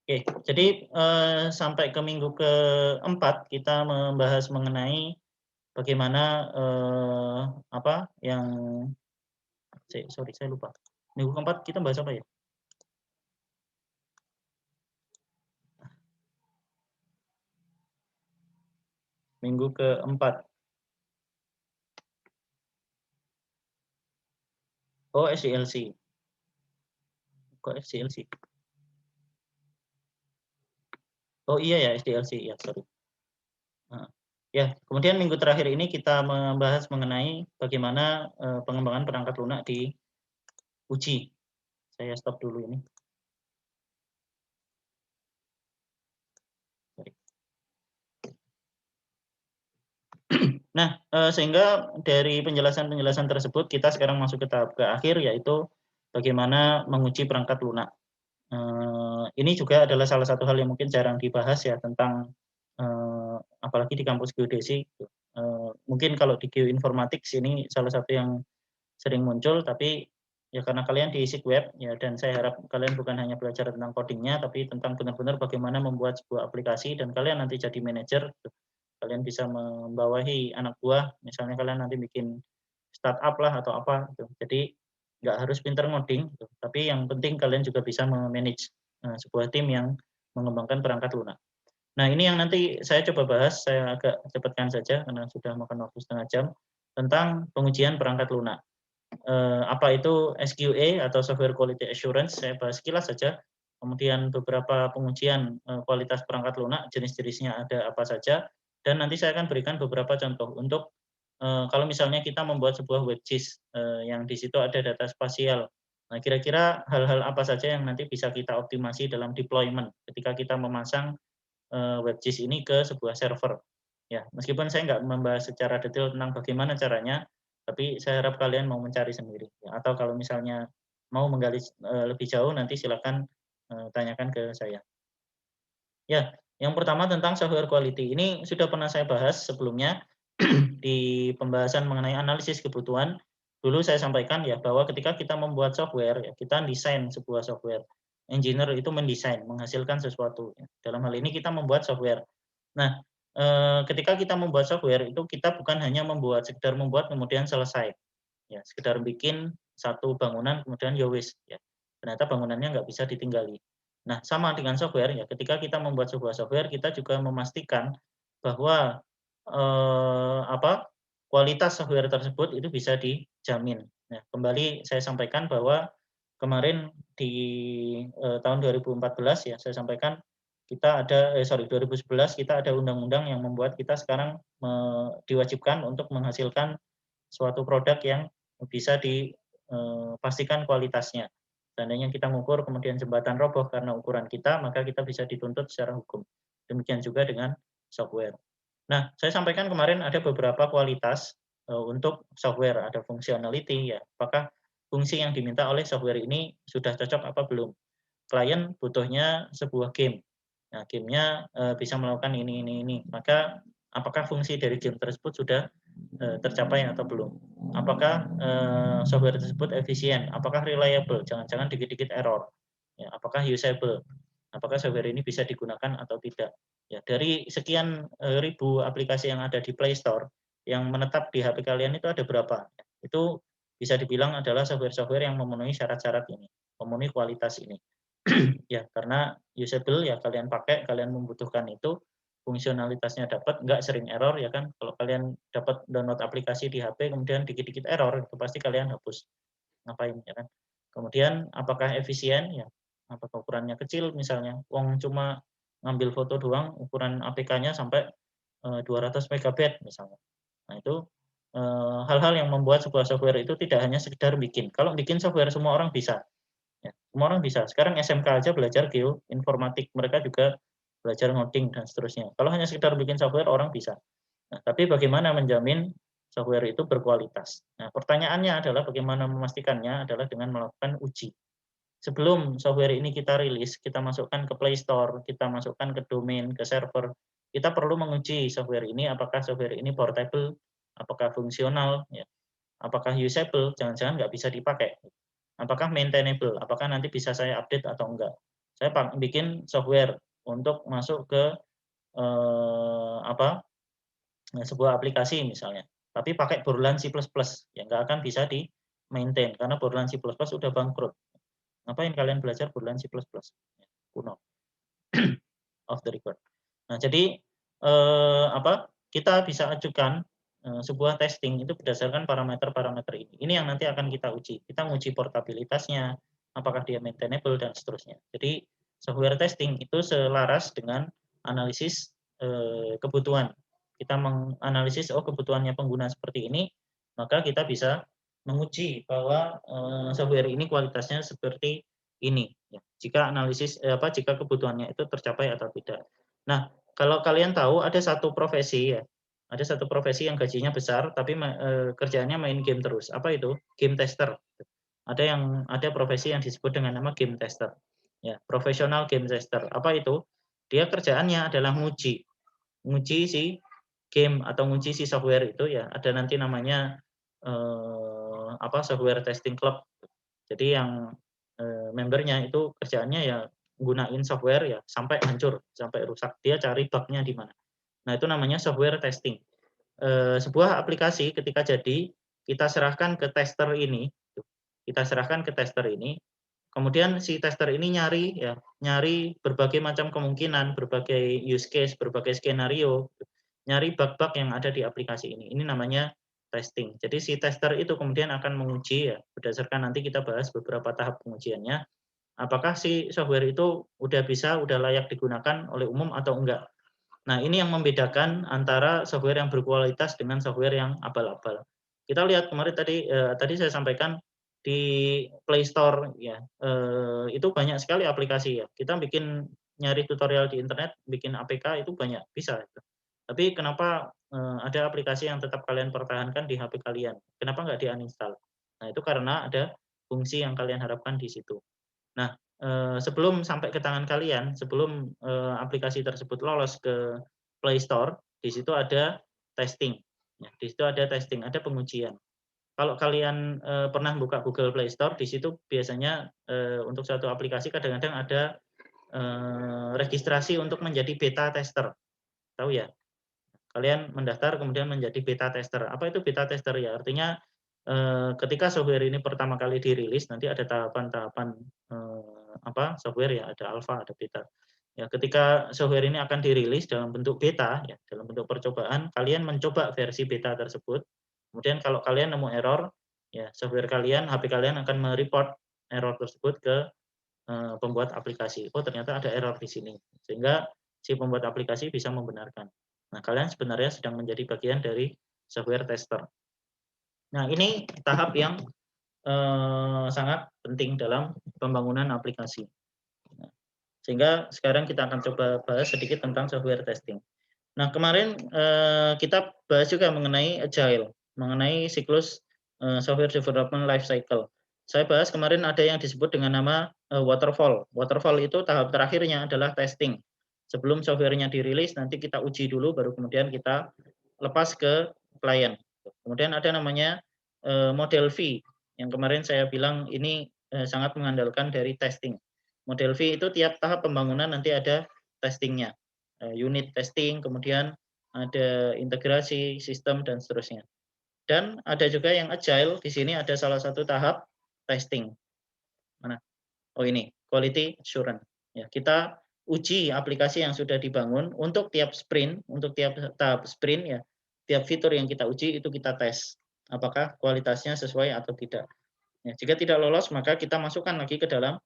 Oke, jadi sampai ke minggu keempat kita membahas mengenai bagaimana apa yang sorry saya lupa. Minggu keempat kita bahas apa ya? Minggu keempat. Oh, SDLC. Kok SDLC? Oh iya ya SDLC ya, sorry. Heeh. Ya, kemudian minggu terakhir ini kita membahas mengenai bagaimana pengembangan perangkat lunak diuji. Saya stop dulu ini. Sorry. Nah, sehingga dari penjelasan-penjelasan tersebut kita sekarang masuk ke tahap akhir yaitu bagaimana menguji perangkat lunak. Ini juga adalah salah satu hal yang mungkin jarang dibahas ya tentang apalagi di kampus geodesi. Mungkin kalau di geoinformatics ini salah satu yang sering muncul, tapi ya karena kalian di SIG web ya, dan saya harap kalian bukan hanya belajar tentang codingnya, tapi tentang benar-benar bagaimana membuat sebuah aplikasi dan kalian nanti jadi manajer. Kalian bisa membawahi anak buah, misalnya kalian nanti bikin startup lah atau apa gitu. Jadi nggak harus pinter ngoding, gitu. Tapi yang penting kalian juga bisa memanage sebuah tim yang mengembangkan perangkat lunak. Nah ini yang nanti saya coba bahas, saya agak cepatkan saja karena sudah makan waktu setengah jam, tentang pengujian perangkat lunak. Apa itu SQA atau Software Quality Assurance, saya bahas sekilas saja. Kemudian beberapa pengujian kualitas perangkat lunak, jenis-jenisnya ada apa saja, dan nanti saya akan berikan beberapa contoh untuk kalau misalnya kita membuat sebuah WebGIS yang di situ ada data spasial. Nah, kira-kira hal-hal apa saja yang nanti bisa kita optimasi dalam deployment ketika kita memasang WebGIS ini ke sebuah server. Ya, meskipun saya nggak membahas secara detail tentang bagaimana caranya, tapi saya harap kalian mau mencari sendiri. Ya, atau kalau misalnya mau menggali lebih jauh, nanti silakan tanyakan ke saya. Ya, yang pertama tentang software quality. Ini sudah pernah saya bahas sebelumnya di pembahasan mengenai analisis kebutuhan. Dulu saya sampaikan ya bahwa ketika kita membuat software, ya, kita desain sebuah software. Engineer itu mendesain, menghasilkan sesuatu. Ya. Dalam hal ini kita membuat software. Nah, ketika kita membuat software itu kita bukan hanya sekedar membuat kemudian selesai. Ya, sekedar bikin satu bangunan kemudian ya wis, ya. Ternyata bangunannya nggak bisa ditinggali. Nah, sama dengan software ya, ketika kita membuat sebuah software kita juga memastikan bahwa kualitas software tersebut itu bisa dijamin. Nah, kembali saya sampaikan bahwa kemarin di tahun 2014 ya saya sampaikan kita ada 2011 kita ada undang-undang yang membuat kita sekarang diwajibkan untuk menghasilkan suatu produk yang bisa dipastikan kualitasnya. Seandainya kita mengukur kemudian jembatan roboh karena ukuran kita, maka kita bisa dituntut secara hukum. Demikian juga dengan software. Nah, saya sampaikan kemarin ada beberapa kualitas untuk software, ada functionality ya. Apakah fungsi yang diminta oleh software ini sudah cocok apa belum? Klien butuhnya sebuah game. Nah, gamenya bisa melakukan ini. Maka apakah fungsi dari game tersebut sudah tercapai atau belum? Apakah software tersebut efisien? Apakah reliable? Jangan-jangan dikit-dikit error. Ya, apakah usable? Apakah software ini bisa digunakan atau tidak? Ya, dari sekian ribu aplikasi yang ada di Play Store, yang menetap di HP kalian itu ada berapa? Itu bisa dibilang adalah software-software yang memenuhi syarat-syarat ini, memenuhi kualitas ini. Ya, karena usable ya kalian pakai, kalian membutuhkan itu, fungsionalitasnya dapat, nggak sering error ya kan. Kalau kalian dapat download aplikasi di HP kemudian dikit-dikit error, itu pasti kalian hapus. Ngapain ya kan. Kemudian apakah efisien ya, apakah ukurannya kecil misalnya, wong cuma ngambil foto doang, ukuran APK-nya sampai 200 megabyte misalnya. Nah itu hal-hal yang membuat sebuah software itu tidak hanya sekedar bikin. Kalau bikin software semua orang bisa. Ya, semua orang bisa. Sekarang SMK aja belajar geoinformatik, mereka juga belajar ngoding dan seterusnya. Kalau hanya sekedar bikin software orang bisa. Nah, tapi bagaimana menjamin software itu berkualitas? Nah, pertanyaannya adalah bagaimana memastikannya adalah dengan melakukan uji. Sebelum software ini kita rilis, kita masukkan ke Play Store, kita masukkan ke domain, ke server, kita perlu menguji software ini apakah software ini portable, apakah fungsional, ya, apakah usable, jangan-jangan nggak bisa dipakai. Apakah maintainable, apakah nanti bisa saya update atau enggak. Saya bikin software untuk masuk ke apa, sebuah aplikasi misalnya, tapi pakai Borderlands C++, ya nggak akan bisa di-maintain karena Borderlands C++ udah bangkrut. Ngapain kalian belajar Borderlands C++? Ya, kuno, off the record. Nah, jadi apa, kita bisa ajukan sebuah testing itu berdasarkan parameter-parameter ini. Ini yang nanti akan kita uji. Kita menguji portabilitasnya, apakah dia maintainable dan seterusnya. Jadi software testing itu selaras dengan analisis kebutuhan. Kita menganalisis kebutuhannya pengguna seperti ini, maka kita bisa menguji bahwa software ini kualitasnya seperti ini. Ya. Jika analisis jika kebutuhannya itu tercapai atau tidak. Nah, kalau kalian tahu ada satu profesi ya, ada satu profesi yang gajinya besar tapi kerjaannya main game terus. Apa itu? Game tester. Ada profesi yang disebut dengan nama game tester. Ya, profesional game tester. Apa itu? Dia kerjaannya adalah nguji si game atau nguji si software itu ya. Ada nanti namanya software testing club. Jadi yang membernya itu kerjaannya ya gunain software ya sampai hancur, sampai rusak. Dia cari bug-nya di mana. Nah, itu namanya software testing. Sebuah aplikasi ketika jadi, kita serahkan ke tester ini, kemudian si tester ini nyari berbagai macam kemungkinan, berbagai use case, berbagai skenario, nyari bug-bug yang ada di aplikasi ini. Ini namanya testing. Jadi si tester itu kemudian akan menguji ya, berdasarkan nanti kita bahas beberapa tahap pengujiannya, apakah si software itu udah layak digunakan oleh umum atau enggak. Nah, ini yang membedakan antara software yang berkualitas dengan software yang abal-abal. Kita lihat kemarin tadi saya sampaikan di Play Store ya, itu banyak sekali aplikasi ya. Kita nyari tutorial di internet, bikin APK itu banyak, bisa. Tapi kenapa ada aplikasi yang tetap kalian pertahankan di HP kalian? Kenapa nggak di-uninstall? Nah, itu karena ada fungsi yang kalian harapkan di situ. Nah, sebelum sampai ke tangan kalian, sebelum aplikasi tersebut lolos ke Play Store, di situ ada testing. Ya, di situ ada testing, ada pengujian. Kalau kalian pernah buka Google Play Store, di situ biasanya untuk suatu aplikasi kadang-kadang ada registrasi untuk menjadi beta tester. Tahu ya? Kalian mendaftar kemudian menjadi beta tester. Apa itu beta tester ya? Artinya ketika software ini pertama kali dirilis, nanti ada tahapan-tahapan software ya, ada alpha, ada beta. Ya, ketika software ini akan dirilis dalam bentuk beta, ya, dalam bentuk percobaan, kalian mencoba versi beta tersebut. Kemudian kalau kalian nemu error, ya software kalian, HP kalian akan mereport error tersebut ke pembuat aplikasi. Oh, ternyata ada error di sini. Sehingga si pembuat aplikasi bisa membenarkan. Nah, kalian sebenarnya sedang menjadi bagian dari software tester. Nah, ini tahap yang sangat penting dalam pembangunan aplikasi. Nah, sehingga sekarang kita akan coba bahas sedikit tentang software testing. Nah, kemarin kita bahas juga mengenai agile, mengenai siklus software development life cycle. Saya bahas kemarin ada yang disebut dengan nama waterfall. Waterfall itu tahap terakhirnya adalah testing. Sebelum softwarenya dirilis, nanti kita uji dulu, baru kemudian kita lepas ke klien. Kemudian ada namanya model V, yang kemarin saya bilang ini sangat mengandalkan dari testing. Model V itu tiap tahap pembangunan nanti ada testingnya. Unit testing, kemudian ada integrasi, sistem, dan seterusnya. Dan ada juga yang agile, di sini ada salah satu tahap testing. Mana? Oh ini, quality assurance. Ya, kita uji aplikasi yang sudah dibangun untuk tiap sprint, untuk tiap tahap sprint ya, tiap fitur yang kita uji itu kita tes. Apakah kualitasnya sesuai atau tidak. Ya, jika tidak lolos, maka kita masukkan lagi ke dalam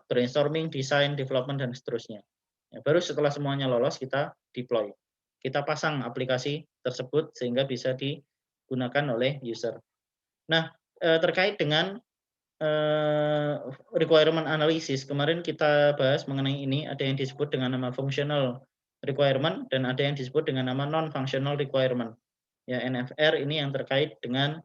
brainstorming, design, development, dan seterusnya. Ya, baru setelah semuanya lolos, kita deploy. Kita pasang aplikasi tersebut sehingga bisa digunakan oleh user. Nah, terkait dengan requirement analysis, kemarin kita bahas mengenai ini, ada yang disebut dengan nama functional requirement dan ada yang disebut dengan nama non-functional requirement. Ya, NFR ini yang terkait dengan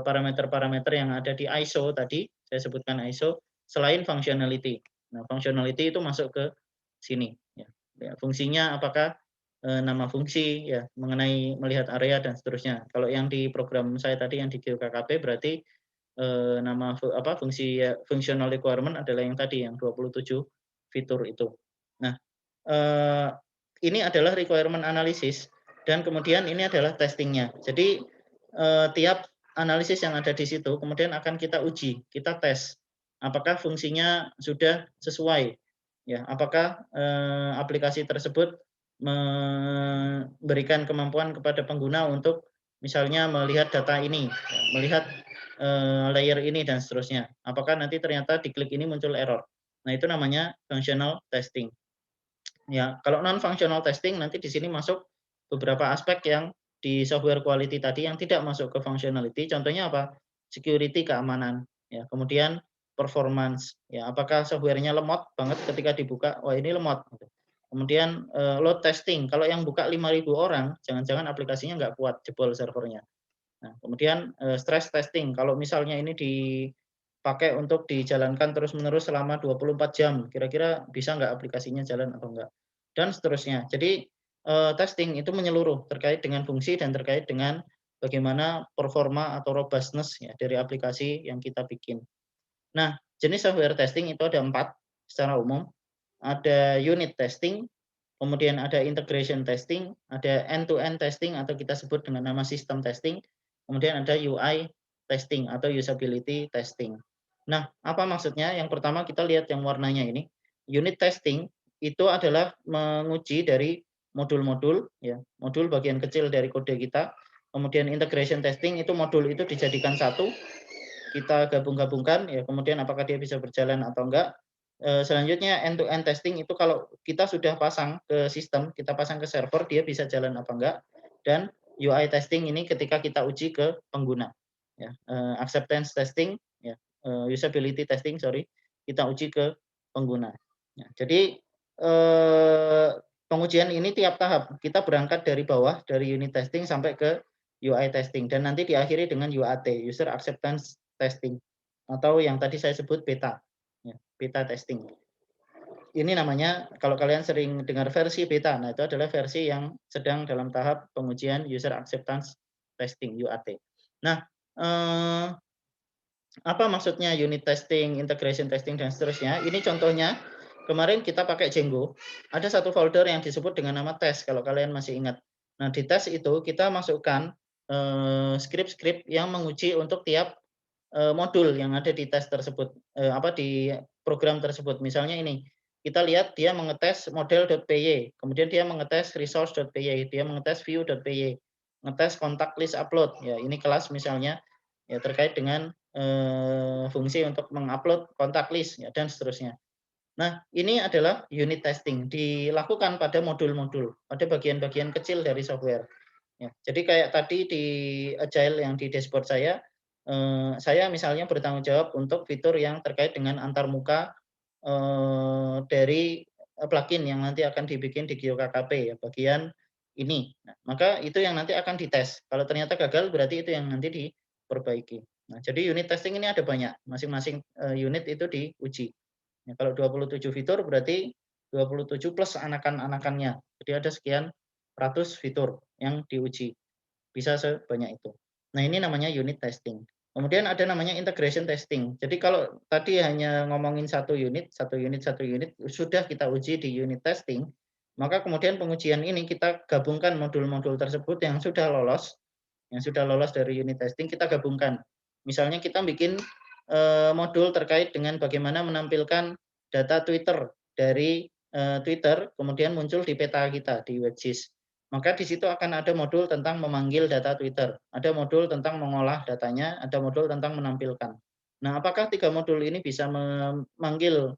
parameter-parameter yang ada di ISO tadi, saya sebutkan ISO, selain functionality. Nah, functionality itu masuk ke sini. Ya. Ya, fungsinya apakah nama fungsi, ya, mengenai melihat area dan seterusnya. Kalau yang di program saya tadi yang di GeoKKP berarti nama fungsi functional requirement adalah yang tadi, yang 27 fitur itu. Nah, ini adalah requirement analysis dan kemudian ini adalah testingnya. Jadi, tiap analisis yang ada di situ kemudian akan kita uji, kita tes, apakah fungsinya sudah sesuai, ya, apakah, aplikasi tersebut memberikan kemampuan kepada pengguna untuk misalnya melihat data ini, ya, melihat, layer ini dan seterusnya. Apakah nanti ternyata di klik ini muncul error. Nah, itu namanya functional testing. Ya, kalau non functional testing nanti di sini masuk beberapa aspek yang di software quality tadi yang tidak masuk ke functionality. Contohnya apa? Security, keamanan, ya. Kemudian performance, ya. Apakah softwarenya lemot banget ketika dibuka? Wah, ini lemot, gitu. Kemudian load testing, kalau yang buka 5.000 orang, jangan-jangan aplikasinya nggak kuat, jebol servernya. Nah, kemudian stress testing, kalau misalnya ini dipakai untuk dijalankan terus-menerus selama 24 jam, kira-kira bisa nggak aplikasinya jalan atau enggak, dan seterusnya. Jadi, testing itu menyeluruh terkait dengan fungsi dan terkait dengan bagaimana performa atau robustness ya dari aplikasi yang kita bikin. Nah, jenis software testing itu ada 4 secara umum. Ada unit testing, kemudian ada integration testing, ada end-to-end testing atau kita sebut dengan nama system testing, kemudian ada UI testing atau usability testing. Nah, apa maksudnya? Yang pertama kita lihat yang warnanya ini. Unit testing itu adalah menguji dari modul-modul, ya, modul bagian kecil dari kode kita. Kemudian integration testing itu modul itu dijadikan satu, kita gabung-gabungkan, ya, kemudian apakah dia bisa berjalan atau enggak. Selanjutnya end to end testing itu kalau kita sudah pasang ke sistem, kita pasang ke server, dia bisa jalan apa enggak. Dan UI testing ini ketika kita uji ke pengguna. Ya, acceptance testing, ya, usability testing, sorry, kita uji ke pengguna. Ya, jadi pengujian ini tiap tahap. Kita berangkat dari bawah, dari unit testing sampai ke UI testing dan nanti diakhiri dengan UAT, user acceptance testing, atau yang tadi saya sebut beta, ya, beta testing. Ini namanya kalau kalian sering dengar versi beta, nah itu adalah versi yang sedang dalam tahap pengujian user acceptance testing (UAT). Nah, apa maksudnya unit testing, integration testing dan seterusnya? Ini contohnya kemarin kita pakai Django. Ada satu folder yang disebut dengan nama tes kalau kalian masih ingat. Nah, di tes itu kita masukkan skrip-skrip yang menguji untuk tiap modul yang ada di tes tersebut, di program tersebut. Misalnya ini, kita lihat dia mengetes model.py, kemudian dia mengetes resource.py, dia mengetes view.py, ngetes contact list upload. Ya, ini kelas misalnya ya terkait dengan fungsi untuk mengupload kontak list ya, dan seterusnya. Nah, ini adalah unit testing dilakukan pada modul-modul, pada bagian-bagian kecil dari software. Ya, jadi kayak tadi di Agile yang di dashboard saya misalnya bertanggung jawab untuk fitur yang terkait dengan antarmuka dari plugin yang nanti akan dibikin di GeoKKP ya, bagian ini. Nah, maka itu yang nanti akan dites. Kalau ternyata gagal berarti itu yang nanti diperbaiki. Nah, jadi unit testing ini ada banyak, masing-masing unit itu diuji. Ya, kalau 27 fitur berarti 27 plus anakan-anakannya. Jadi ada sekian ratus fitur yang diuji. Bisa sebanyak itu. Nah, ini namanya unit testing. Kemudian ada namanya integration testing. Jadi kalau tadi hanya ngomongin satu unit, sudah kita uji di unit testing, maka kemudian pengujian ini kita gabungkan modul-modul tersebut yang sudah lolos dari unit testing, kita gabungkan. Misalnya kita bikin modul terkait dengan bagaimana menampilkan data Twitter dari Twitter, kemudian muncul di peta kita di WebGIS. Maka di situ akan ada modul tentang memanggil data Twitter, ada modul tentang mengolah datanya, ada modul tentang menampilkan. Nah, apakah 3 modul ini bisa memanggil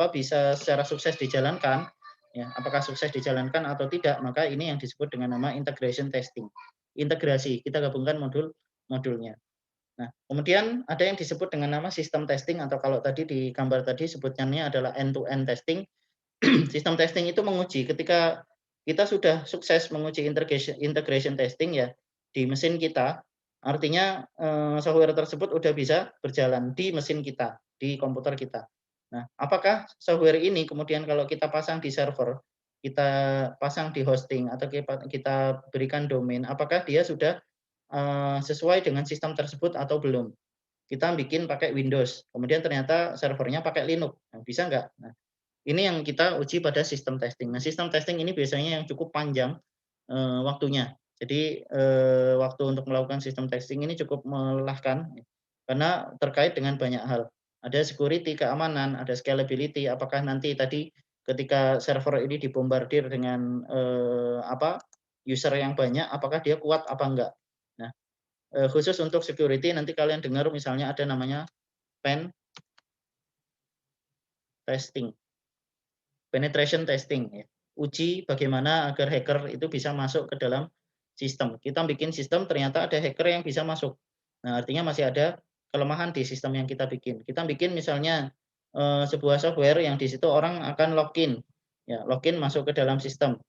bisa secara sukses dijalankan? Ya, apakah sukses dijalankan atau tidak? Maka ini yang disebut dengan nama integration testing. Integrasi, kita gabungkan modul-modulnya. Nah, kemudian ada yang disebut dengan nama sistem testing atau kalau tadi di gambar tadi sebutannya adalah end-to-end testing. Sistem testing itu menguji ketika kita sudah sukses menguji integration testing ya di mesin kita, artinya software tersebut sudah bisa berjalan di mesin kita, di komputer kita. Nah, apakah software ini kemudian kalau kita pasang di server, kita pasang di hosting atau kita berikan domain, apakah dia sudah sesuai dengan sistem tersebut atau belum? kita bikin pakai Windows, kemudian ternyata servernya pakai Linux, nah, bisa nggak? Nah, ini yang kita uji pada sistem testing. Nah, sistem testing ini biasanya yang cukup panjang waktunya. Jadi waktu untuk melakukan sistem testing ini cukup melelahkan karena terkait dengan banyak hal. Ada security, keamanan, ada scalability. Apakah nanti tadi ketika server ini dibombardir dengan user yang banyak, apakah dia kuat apa enggak? Nah, khusus untuk security nanti kalian dengar misalnya ada namanya pen testing. Penetration testing, ya. Uji bagaimana agar hacker itu bisa masuk ke dalam sistem. Kita bikin sistem ternyata ada hacker yang bisa masuk. Nah, artinya masih ada kelemahan di sistem yang kita bikin. Kita bikin misalnya sebuah software yang di situ orang akan login, ya login masuk ke dalam sistem.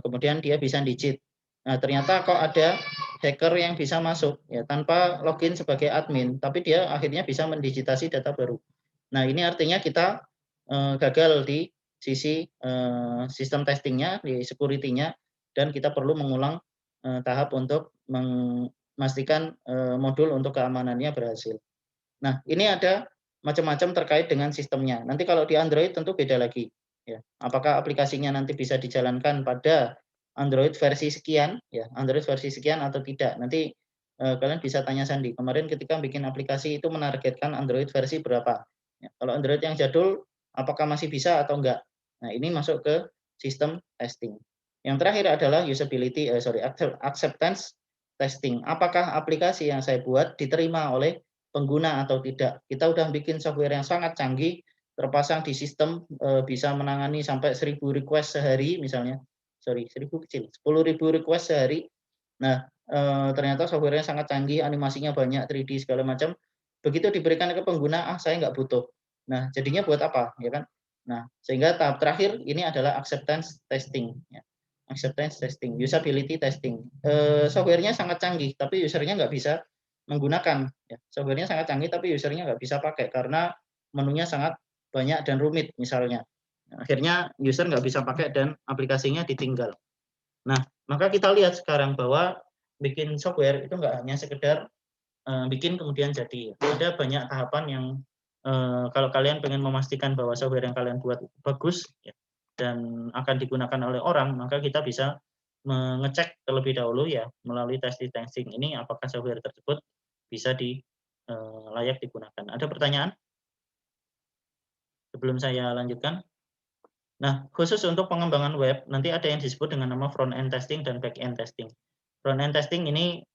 Kemudian dia bisa digit. Nah, ternyata kok ada hacker yang bisa masuk ya tanpa login sebagai admin, tapi dia akhirnya bisa mendigitasi data baru. Nah, ini artinya kita gagal di sisi sistem testingnya, di security-nya, dan kita perlu mengulang tahap untuk memastikan modul untuk keamanannya berhasil. Nah, ini ada macam-macam terkait dengan sistemnya. Nanti kalau di Android tentu beda lagi. Ya, apakah aplikasinya nanti bisa dijalankan pada Android versi sekian, ya Android versi sekian atau tidak? Nanti kalian bisa tanya Sandi. Kemarin ketika bikin aplikasi itu menargetkan Android versi berapa? Ya, kalau Android yang jadul, apakah masih bisa atau enggak? Nah, ini masuk ke sistem testing. Yang terakhir adalah acceptance testing. Apakah aplikasi yang saya buat diterima oleh pengguna atau tidak? Kita udah bikin software yang sangat canggih, terpasang di sistem bisa menangani sampai 1.000 request sehari misalnya. Sorry, 1.000 kecil, 10.000 request sehari. Nah, ternyata softwarenya sangat canggih, animasinya banyak, 3D segala macam. Begitu diberikan ke pengguna, saya nggak butuh. Nah, jadinya buat apa, ya kan? Nah, sehingga tahap terakhir ini adalah acceptance testing. Ya. Acceptance testing, usability testing. Softwarenya sangat canggih, tapi usernya nggak bisa menggunakan. Ya. Softwarenya sangat canggih, tapi usernya nggak bisa pakai karena menunya sangat banyak dan rumit misalnya. Akhirnya user nggak bisa pakai dan aplikasinya ditinggal. Nah, maka kita lihat sekarang bahwa bikin software itu nggak hanya sekedar bikin kemudian jadi. Ada banyak tahapan yang kalau kalian pengen memastikan bahwa software yang kalian buat bagus ya, dan akan digunakan oleh orang, maka kita bisa mengecek terlebih dahulu ya melalui testing ini apakah software tersebut bisa layak digunakan. Ada pertanyaan sebelum saya lanjutkan? Nah, khusus untuk pengembangan web, nanti ada yang disebut dengan nama front end testing dan back end testing. Front end testing ini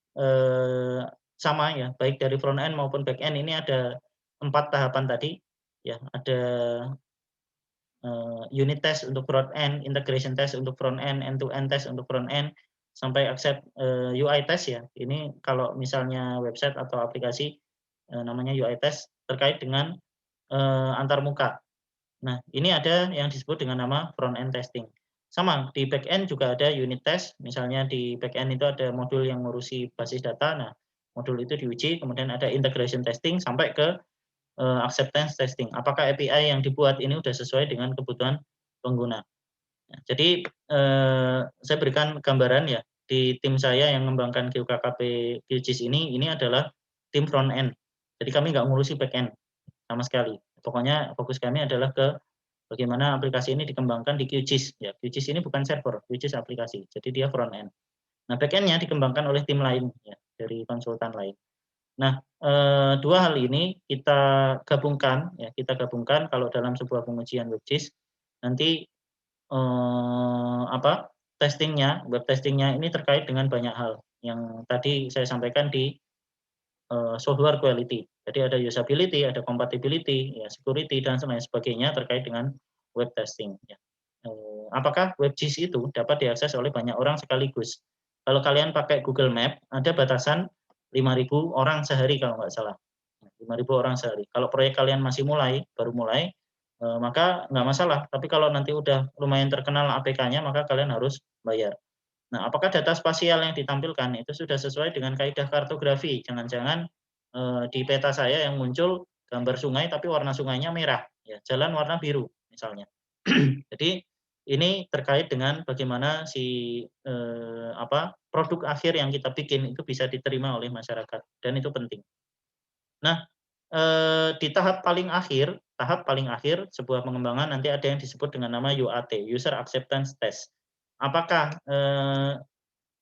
sama ya, baik dari front end maupun back end ini ada 4 tahapan tadi. Ya, ada unit test untuk front end, integration test untuk front end to end test untuk front end, sampai accept UI test ya. Ini kalau misalnya website atau aplikasi namanya UI test terkait dengan antarmuka. Nah, ini ada yang disebut dengan nama front end testing. Sama, di back end juga ada unit test, misalnya di back end itu ada modul yang ngurusi basis data, nah modul itu diuji, kemudian ada integration testing sampai ke acceptance testing. Apakah API yang dibuat ini sudah sesuai dengan kebutuhan pengguna. Nah, jadi saya berikan gambaran ya, di tim saya yang mengembangkan QKKP QGIS ini adalah tim front end. Jadi kami nggak ngurusi back end sama sekali. Pokoknya fokus kami adalah ke bagaimana aplikasi ini dikembangkan di QGIS. Ya, QGIS ini bukan server, QGIS aplikasi. Jadi dia front end. Nah, back end-nya dikembangkan oleh tim lain ya, dari konsultan lain. Nah, dua hal ini kita gabungkan ya, kalau dalam sebuah pengujian QGIS nanti web testingnya ini terkait dengan banyak hal yang tadi saya sampaikan di software quality. Jadi ada usability, ada compatibility, ya security dan lain sebagainya terkait dengan web testing. Ya. Apakah WebGIS itu dapat diakses oleh banyak orang sekaligus? Kalau kalian pakai Google Map, ada batasan 5.000 orang sehari kalau nggak salah. 5.000 orang sehari. Kalau proyek kalian masih baru mulai, maka nggak masalah. Tapi kalau nanti udah lumayan terkenal APK-nya, maka kalian harus bayar. Nah, apakah data spasial yang ditampilkan itu sudah sesuai dengan kaidah kartografi? Jangan-jangan di peta saya yang muncul gambar sungai tapi warna sungainya merah, ya, jalan warna biru misalnya. Jadi ini terkait dengan bagaimana produk akhir yang kita bikin itu bisa diterima oleh masyarakat dan itu penting. Nah, di tahap paling akhir sebuah pengembangan nanti ada yang disebut dengan nama UAT, User Acceptance Test. Apakah,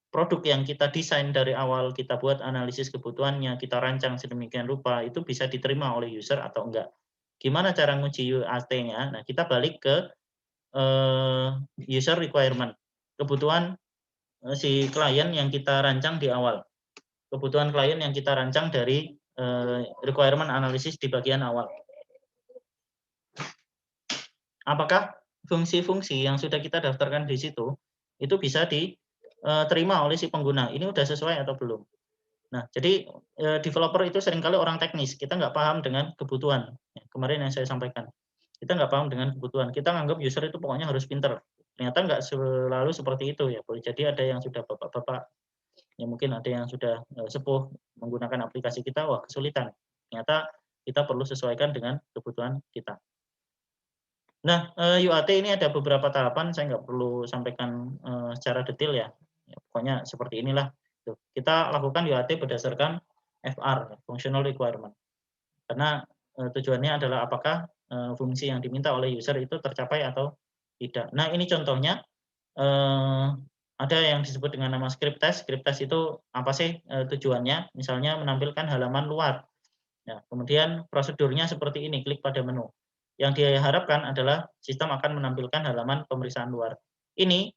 produk yang kita desain dari awal, kita buat analisis kebutuhannya, kita rancang sedemikian rupa, itu bisa diterima oleh user atau enggak. Gimana cara nguji UAT-nya? Nah, kita balik ke, user requirement, kebutuhan, si klien yang kita rancang di awal. Kebutuhan klien yang kita rancang dari, requirement analisis di bagian awal. Apakah fungsi-fungsi yang sudah kita daftarkan di situ, itu bisa diterima oleh si pengguna, ini udah sesuai atau belum. Nah, jadi, developer itu seringkali orang teknis, kita nggak paham dengan kebutuhan, ya, kemarin yang saya sampaikan. Kita nggak paham dengan kebutuhan, kita nganggap user itu pokoknya harus pinter, ternyata nggak selalu seperti itu ya, boleh jadi ada yang sudah bapak-bapak, ya mungkin ada yang sudah, sepuh menggunakan aplikasi kita, wah kesulitan, ternyata kita perlu sesuaikan dengan kebutuhan kita. Nah, UAT ini ada beberapa tahapan, saya nggak perlu sampaikan, secara detail ya, ya pokoknya seperti inilah, gitu. Kita lakukan UAT berdasarkan FR, Functional Requirement. Karena, tujuannya adalah apakah, fungsi yang diminta oleh user itu tercapai atau tidak. Nah, ini contohnya, ada yang disebut dengan nama script test. Script test itu apa sih, tujuannya? Misalnya menampilkan halaman luar. Ya, kemudian prosedurnya seperti ini, klik pada menu. Yang diharapkan adalah sistem akan menampilkan halaman pemeriksaan luar. Ini,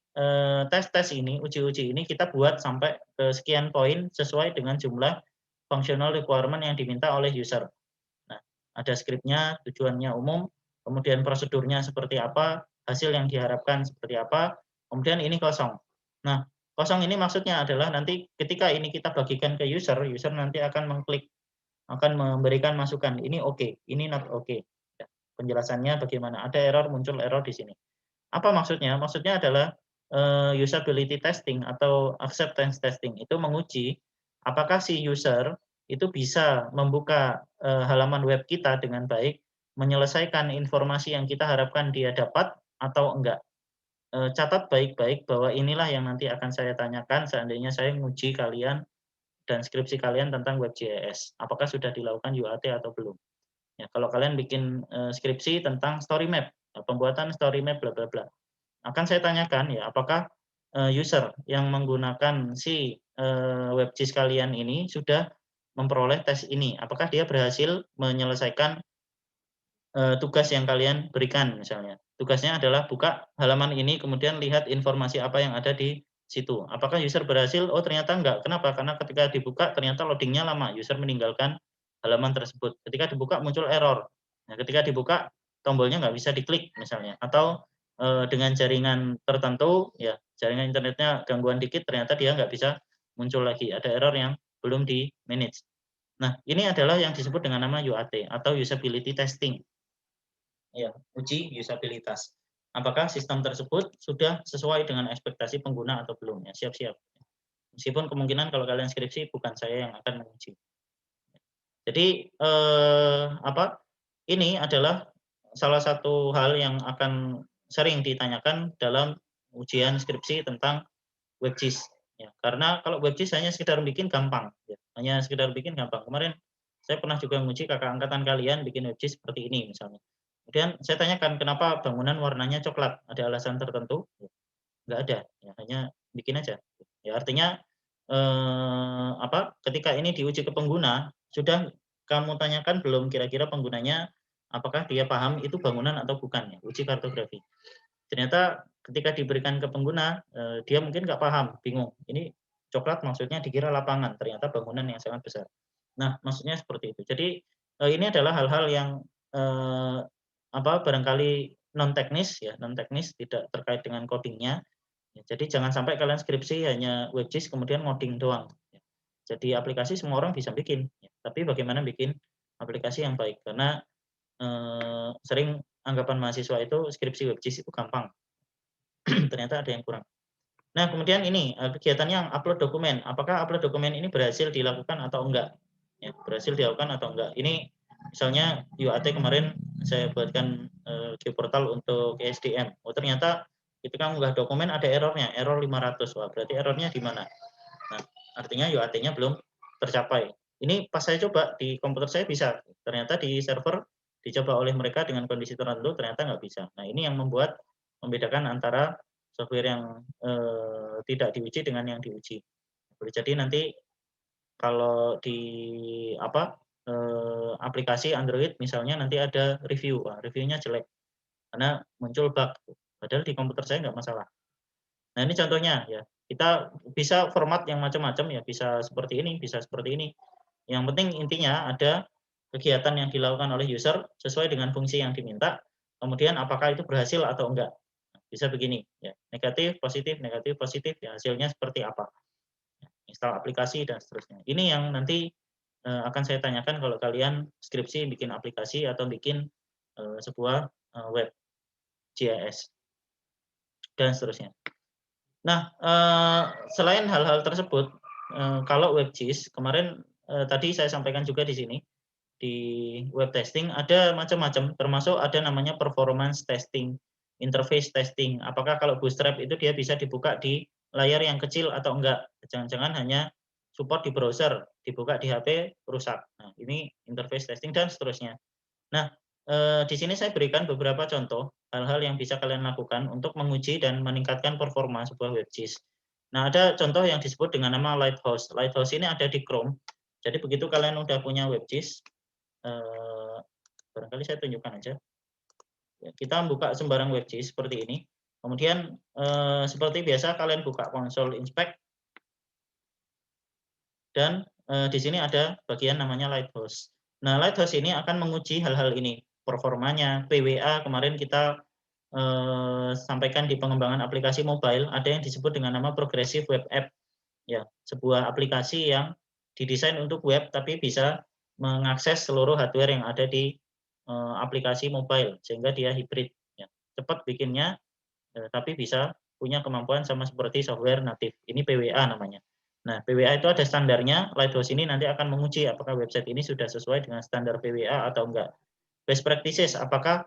tes-tes ini, uji-uji ini kita buat sampai ke sekian poin sesuai dengan jumlah functional requirement yang diminta oleh user. Nah, ada skripnya, tujuannya umum, kemudian prosedurnya seperti apa, hasil yang diharapkan seperti apa, kemudian ini kosong. Nah, kosong ini maksudnya adalah nanti ketika ini kita bagikan ke user, user nanti akan mengklik, akan memberikan masukan, ini oke, ini not oke. Ya, penjelasannya bagaimana, ada error, muncul error di sini. Apa maksudnya? Maksudnya adalah, usability testing atau acceptance testing itu menguji apakah si user itu bisa membuka, halaman web kita dengan baik, menyelesaikan informasi yang kita harapkan dia dapat atau enggak. Catat baik-baik bahwa inilah yang nanti akan saya tanyakan seandainya saya menguji kalian dan skripsi kalian tentang Web.js. Apakah sudah dilakukan UAT atau belum? Ya, kalau kalian bikin, skripsi tentang story map, pembuatan story map bla bla bla. Akan saya tanyakan ya, apakah, user yang menggunakan si, WebGIS kalian ini sudah memperoleh tes ini? Apakah dia berhasil menyelesaikan, tugas yang kalian berikan misalnya? Tugasnya adalah buka halaman ini, kemudian lihat informasi apa yang ada di situ. Apakah user berhasil? Oh ternyata enggak. Kenapa? Karena ketika dibuka ternyata loading-nya lama, user meninggalkan halaman tersebut. Ketika dibuka muncul error. Nah, ketika dibuka tombolnya nggak bisa diklik misalnya, atau, dengan jaringan tertentu, ya jaringan internetnya gangguan dikit ternyata dia nggak bisa muncul lagi, ada error yang belum di-manage. Nah, ini adalah yang disebut dengan nama UAT atau usability testing. Ya, uji usabilitas. Apakah sistem tersebut sudah sesuai dengan ekspektasi pengguna atau belum ya, siap-siap. Meskipun kemungkinan kalau kalian skripsi bukan saya yang akan menguji. Jadi, ini adalah salah satu hal yang akan sering ditanyakan dalam ujian skripsi tentang WebGIS, ya. Karena kalau WebGIS hanya sekedar bikin gampang, ya, hanya sekedar bikin gampang. Kemarin saya pernah juga menguji kakak angkatan kalian bikin WebGIS seperti ini misalnya. Kemudian saya tanyakan, "Kenapa bangunan warnanya coklat? Ada alasan tertentu?" Ya, nggak ada, ya hanya bikin aja. Ya artinya, ketika ini diuji ke pengguna, sudah kamu tanyakan belum kira-kira penggunanya apakah dia paham itu bangunan atau bukan ya, uji kartografi. Ternyata ketika diberikan ke pengguna, dia mungkin nggak paham, bingung, ini coklat maksudnya dikira lapangan, ternyata bangunan yang sangat besar. Nah, maksudnya seperti itu. Jadi, ini adalah hal-hal yang, eee, barangkali non teknis ya, non teknis tidak terkait dengan coding-nya. Ya, jadi jangan sampai kalian skripsi hanya WebGIS kemudian ngoding doang, ya. Jadi aplikasi semua orang bisa bikin, ya, tapi bagaimana bikin aplikasi yang baik. Karena, sering anggapan mahasiswa itu skripsi WebGIS itu gampang, ternyata ada yang kurang. Nah, kemudian ini, kegiatan yang upload dokumen. Apakah upload dokumen ini berhasil dilakukan atau enggak? Ya, berhasil dilakukan atau enggak. Ini misalnya UAT kemarin saya buatkan, geoportal untuk ESDM. Oh, ternyata ketika mengunggah dokumen ada error-nya, error 500. Wah, berarti error-nya di mana? Nah, artinya UAT-nya belum tercapai. ini pas saya coba di komputer saya bisa, ternyata di server dicoba oleh mereka dengan kondisi tertentu ternyata nggak bisa. Nah ini yang membedakan antara software yang tidak diuji dengan yang diuji. Boleh jadi nanti kalau di apa aplikasi Android misalnya nanti ada review, reviewnya jelek karena muncul bug, padahal di komputer saya nggak masalah. Nah ini contohnya ya, kita bisa format yang macam-macam ya, bisa seperti ini, bisa seperti ini. Yang penting intinya ada kegiatan yang dilakukan oleh user sesuai dengan fungsi yang diminta, kemudian apakah itu berhasil atau enggak. Bisa begini ya, negatif, positif ya hasilnya seperti apa. Install aplikasi dan seterusnya. Ini yang nanti akan saya tanyakan kalau kalian skripsi bikin aplikasi atau bikin sebuah web GIS dan seterusnya. Nah, selain hal-hal tersebut, kalau WebGIS kemarin tadi saya sampaikan juga di sini, di web testing ada macam-macam, termasuk ada namanya performance testing, interface testing. Apakah kalau Bootstrap itu dia bisa dibuka di layar yang kecil atau enggak? Jangan-jangan hanya support di browser, dibuka di HP rusak. Nah, ini interface testing dan seterusnya. Nah, di sini saya berikan beberapa contoh hal-hal yang bisa kalian lakukan untuk menguji dan meningkatkan performa sebuah WebGIS. Nah, ada contoh yang disebut dengan nama Lighthouse. Lighthouse ini ada di Chrome. Jadi begitu kalian udah punya WebGIS, barangkali saya tunjukkan aja. Kita buka sembarang WebGIS seperti ini. Kemudian seperti biasa kalian buka konsol inspect dan di sini ada bagian namanya Lighthouse. Nah, Lighthouse ini akan menguji hal-hal ini, performanya, PWA kemarin kita sampaikan di pengembangan aplikasi mobile, ada yang disebut dengan nama Progressive Web App, ya, sebuah aplikasi yang didesain untuk web tapi bisa mengakses seluruh hardware yang ada di aplikasi mobile sehingga dia hybrid, ya. Cepat bikinnya, tapi bisa punya kemampuan sama seperti software native. Ini PWA namanya. Nah, PWA itu ada standarnya. Lighthouse ini nanti akan menguji apakah website ini sudah sesuai dengan standar PWA atau enggak. Best practices, apakah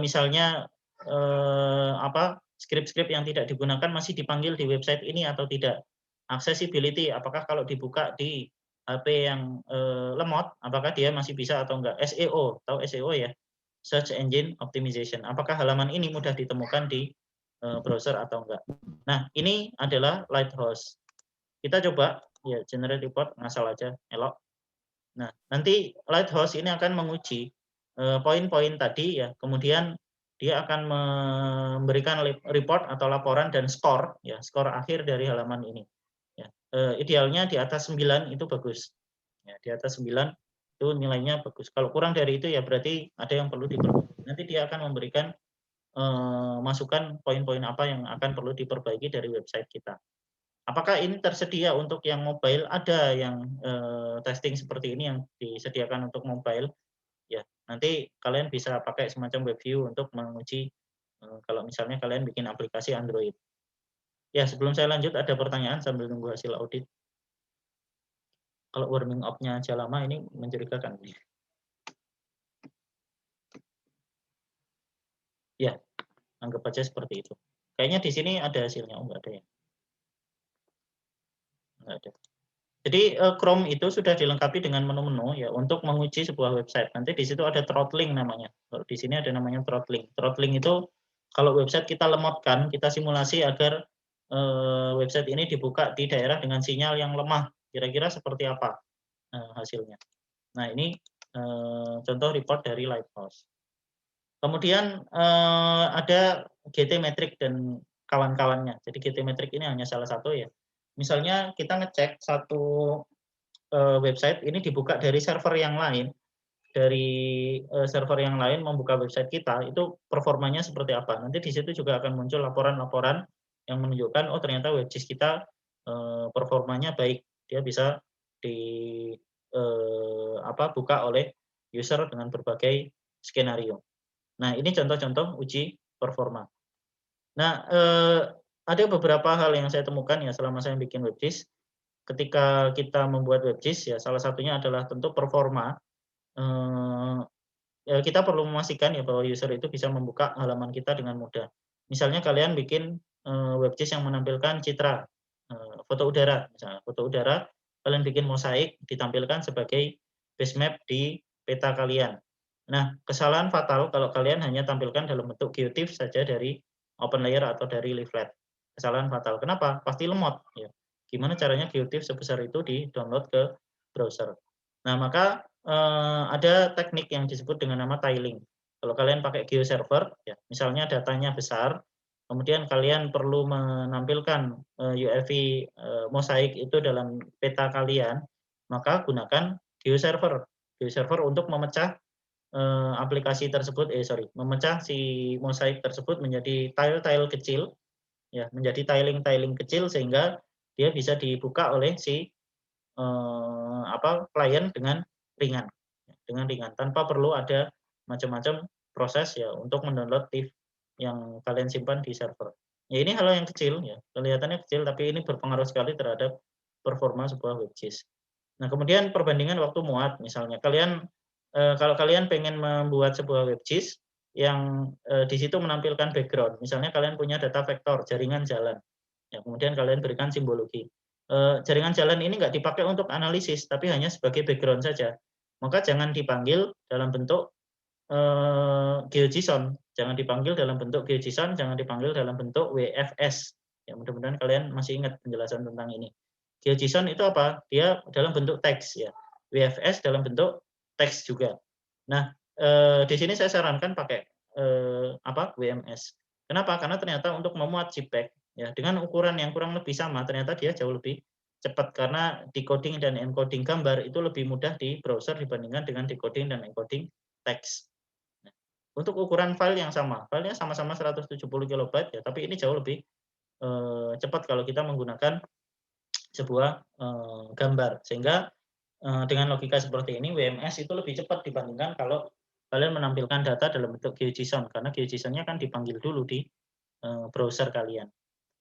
misalnya script-script yang tidak digunakan masih dipanggil di website ini atau tidak. Accessibility, apakah kalau dibuka di HP yang lemot, apakah dia masih bisa atau enggak. SEO, tahu SEO ya? Search Engine Optimization. Apakah halaman ini mudah ditemukan di browser atau enggak. Nah, ini adalah Lighthouse. Kita coba ya generate report, ngasal aja, elok. Nah, nanti Lighthouse ini akan menguji poin-poin tadi ya, kemudian dia akan memberikan report atau laporan dan skor ya, skor akhir dari halaman ini. Ya, idealnya di atas 9 itu bagus. Ya, di atas 9 itu nilainya bagus. Kalau kurang dari itu ya berarti ada yang perlu diperbaiki. Nanti dia akan memberikan masukan poin-poin apa yang akan perlu diperbaiki dari website kita. Apakah ini tersedia untuk yang mobile? Ada yang testing seperti ini yang disediakan untuk mobile. Ya, nanti kalian bisa pakai semacam WebView untuk menguji kalau misalnya kalian bikin aplikasi Android. Ya, sebelum saya lanjut ada pertanyaan sambil nunggu hasil audit. Kalau warming up-nya aja lama ini mencurigakan. Ya, anggap aja seperti itu. Kayaknya di sini ada hasilnya, oh enggak ada ya? Enggak ada. Jadi Chrome itu sudah dilengkapi dengan menu-menu ya untuk menguji sebuah website. Nanti di situ ada throttling namanya. Kalau di sini ada namanya throttling. Throttling itu kalau website kita lemotkan, kita simulasi agar website ini dibuka di daerah dengan sinyal yang lemah. Kira-kira seperti apa hasilnya. Nah, ini contoh report dari Lighthouse. Kemudian ada GTmetrix dan kawan-kawannya. Jadi GTmetrix ini hanya salah satu ya. Misalnya kita ngecek satu website ini dibuka dari server yang lain, dari server yang lain membuka website kita, itu performanya seperti apa. Nanti di situ juga akan muncul laporan-laporan yang menunjukkan, oh ternyata website kita performanya baik, dia bisa buka oleh user dengan berbagai skenario. Nah, ini contoh-contoh uji performa. Nah, ada beberapa hal yang saya temukan ya selama saya bikin WebGIS. Ketika kita membuat WebGIS ya salah satunya adalah tentu performa. Ya kita perlu memastikan ya bahwa user itu bisa membuka halaman kita dengan mudah. Misalnya kalian bikin WebGIS yang menampilkan citra foto udara, misalnya foto udara, kalian bikin mosaik, ditampilkan sebagai base map di peta kalian. Nah, kesalahan fatal kalau kalian hanya tampilkan dalam bentuk geotiff saja dari OpenLayer atau dari leaflet. Kesalahan fatal. Kenapa? Pasti lemot. Ya. Gimana caranya geotiff sebesar itu di-download ke browser. Nah, maka ada teknik yang disebut dengan nama tiling. Kalau kalian pakai GeoServer, ya, misalnya datanya besar, kemudian kalian perlu menampilkan UEFI mosaik itu dalam peta kalian, maka gunakan GeoServer. GeoServer untuk memecah aplikasi tersebut, memecah si mosaik tersebut menjadi tile-tile kecil, ya, menjadi tiling-tiling kecil sehingga dia bisa dibuka oleh si klien dengan ringan tanpa perlu ada macam-macam proses ya untuk mendownload TIFF yang kalian simpan di server. Ya ini hal yang kecil ya, kelihatannya kecil tapi ini berpengaruh sekali terhadap performa sebuah WebGIS. Nah, kemudian perbandingan waktu muat misalnya kalian kalau kalian pengen membuat sebuah WebGIS yang di situ menampilkan background, misalnya kalian punya data vektor jaringan jalan. Ya, kemudian kalian berikan simbologi. Jaringan jalan ini nggak dipakai untuk analisis, tapi hanya sebagai background saja. Maka jangan dipanggil dalam bentuk GeoJSON, jangan dipanggil dalam bentuk GeoJSON, jangan dipanggil dalam bentuk WFS. Ya, mudah-mudahan kalian masih ingat penjelasan tentang ini. GeoJSON itu apa? Dia dalam bentuk teks ya. WFS dalam bentuk teks juga. Nah, di sini saya sarankan pakai WMS. Kenapa? Karena ternyata untuk memuat JPEG ya dengan ukuran yang kurang lebih sama, ternyata dia jauh lebih cepat karena decoding dan encoding gambar itu lebih mudah di browser dibandingkan dengan decoding dan encoding teks. Nah, untuk ukuran file yang sama, filenya sama-sama 170 KB ya, tapi ini jauh lebih cepat kalau kita menggunakan sebuah gambar. Sehingga dengan logika seperti ini WMS itu lebih cepat dibandingkan kalau kalian menampilkan data dalam bentuk GeoJSON karena GeoJSON-nya kan dipanggil dulu di browser kalian.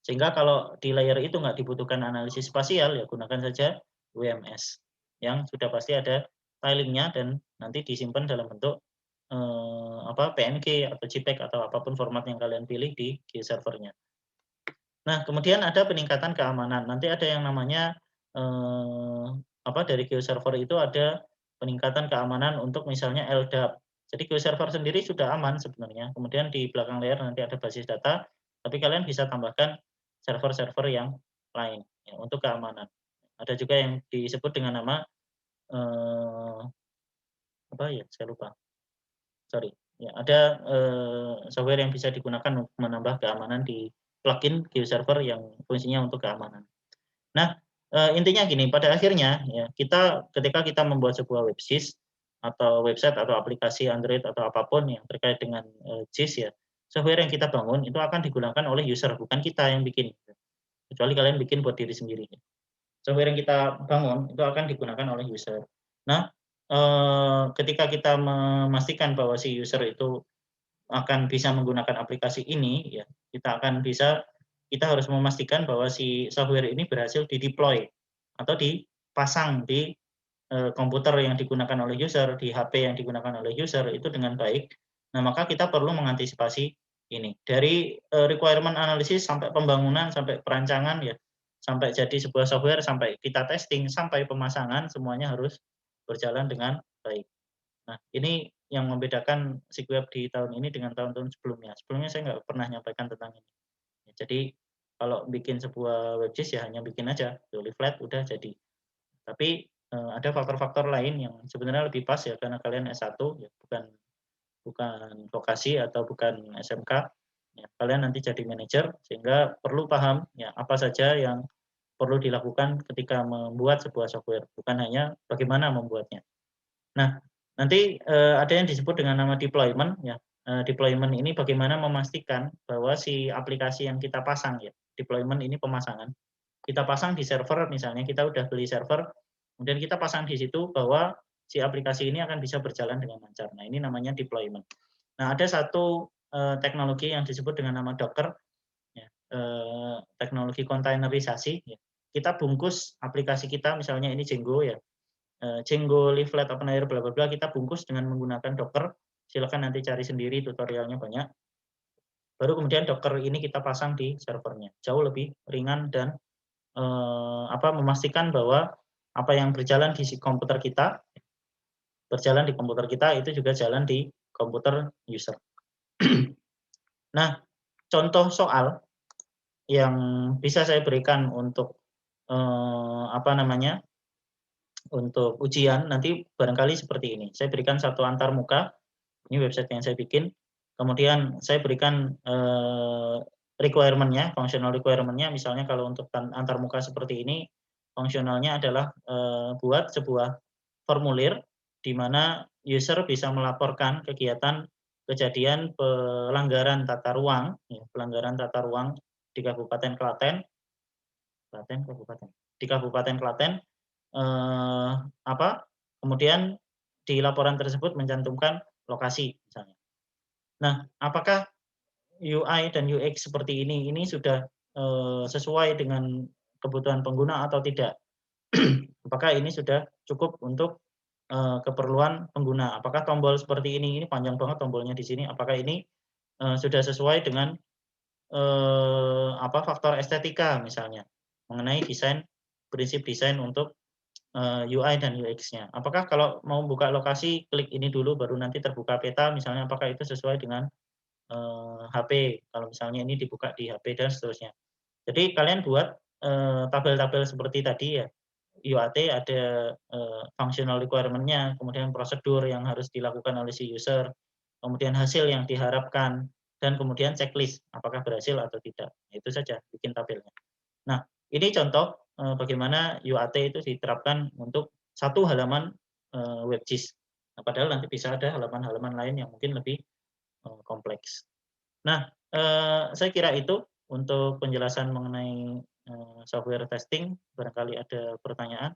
Sehingga kalau di layer itu nggak dibutuhkan analisis spasial, ya gunakan saja WMS yang sudah pasti ada filingnya dan nanti disimpan dalam bentuk PNG atau JPEG atau apapun format yang kalian pilih di GeoServer-nya. Nah, kemudian ada peningkatan keamanan. Nanti ada yang namanya dari GeoServer itu ada peningkatan keamanan untuk misalnya LDAP. Jadi GeoServer sendiri sudah aman sebenarnya. Kemudian di belakang layar nanti ada basis data, tapi kalian bisa tambahkan server-server yang lain ya, untuk keamanan. Ada juga yang disebut dengan nama saya lupa. Sorry. Ya, ada software yang bisa digunakan untuk menambah keamanan di plugin GeoServer yang fungsinya untuk keamanan. Nah, intinya gini, pada akhirnya ya ketika kita membuat sebuah WebGIS atau website atau aplikasi Android atau apapun yang terkait dengan GIS ya, software yang kita bangun itu akan digunakan oleh user, bukan kita yang bikin. Kecuali kalian bikin buat diri sendiri. Software yang kita bangun itu akan digunakan oleh user. Nah, ketika kita memastikan bahwa si user itu akan bisa menggunakan aplikasi ini, ya kita harus memastikan bahwa si software ini berhasil dideploy atau dipasang di komputer yang digunakan oleh user, di HP yang digunakan oleh user itu dengan baik. Nah, maka kita perlu mengantisipasi ini. Dari requirement analysis sampai pembangunan, sampai perancangan ya, sampai jadi sebuah software, sampai kita testing, sampai pemasangan, semuanya harus berjalan dengan baik. Nah, ini yang membedakan SIGWeb di tahun ini dengan tahun-tahun sebelumnya. Sebelumnya saya nggak pernah menyampaikan tentang ini. Jadi kalau bikin sebuah WebGIS ya hanya bikin aja, leaflet udah jadi. Tapi ada faktor-faktor lain yang sebenarnya lebih pas ya karena kalian S1 ya bukan vokasi atau bukan SMK. Ya, kalian nanti jadi manajer sehingga perlu paham ya apa saja yang perlu dilakukan ketika membuat sebuah software, bukan hanya bagaimana membuatnya. Nah, nanti ada yang disebut dengan nama deployment ya. Deployment ini bagaimana memastikan bahwa si aplikasi yang kita pasang ya, deployment ini pemasangan. Kita pasang di server misalnya, kita udah beli server, kemudian kita pasang di situ bahwa si aplikasi ini akan bisa berjalan dengan lancar. Nah, ini namanya deployment. Nah, ada satu teknologi yang disebut dengan nama Docker, ya, teknologi kontainerisasi. Ya. Kita bungkus aplikasi kita, misalnya ini Django ya, Django, leaflet, OpenLayer, bla bla bla, kita bungkus dengan menggunakan Docker. Silakan nanti cari sendiri, tutorialnya banyak. Baru kemudian Docker ini kita pasang di servernya. Jauh lebih ringan dan memastikan bahwa apa yang berjalan di komputer kita, berjalan di komputer kita itu juga jalan di komputer user. Nah, contoh soal yang bisa saya berikan untuk apa namanya, untuk ujian nanti barangkali seperti ini. Saya berikan satu antarmuka, ini website yang saya bikin, kemudian saya berikan requirement-nya, functional requirement-nya, misalnya kalau untuk antarmuka seperti ini, fungsionalnya adalah buat sebuah formulir di mana user bisa melaporkan kegiatan kejadian pelanggaran tata ruang, ya, pelanggaran tata ruang di Kabupaten Klaten, Kabupaten, di Kabupaten Klaten, apa, kemudian di laporan tersebut mencantumkan lokasi misalnya. Nah, apakah UI dan UX seperti ini sudah sesuai dengan kebutuhan pengguna atau tidak? Apakah ini sudah cukup untuk keperluan pengguna? Apakah tombol seperti ini panjang banget tombolnya di sini, apakah ini sudah sesuai dengan apa, faktor estetika misalnya, mengenai desain, prinsip desain untuk UI dan UX-nya. Apakah kalau mau buka lokasi, klik ini dulu baru nanti terbuka peta misalnya, apakah itu sesuai dengan HP, kalau misalnya ini dibuka di HP dan seterusnya. Jadi kalian buat tabel-tabel seperti tadi ya, UAT ada functional requirement-nya, kemudian prosedur yang harus dilakukan oleh si user, kemudian hasil yang diharapkan, dan kemudian checklist apakah berhasil atau tidak. Itu saja bikin tabelnya. Nah, ini contoh bagaimana UAT itu diterapkan untuk satu halaman WebGIS. Nah, padahal nanti bisa ada halaman-halaman lain yang mungkin lebih kompleks. Nah, saya kira itu untuk penjelasan mengenai software testing. Barangkali ada pertanyaan?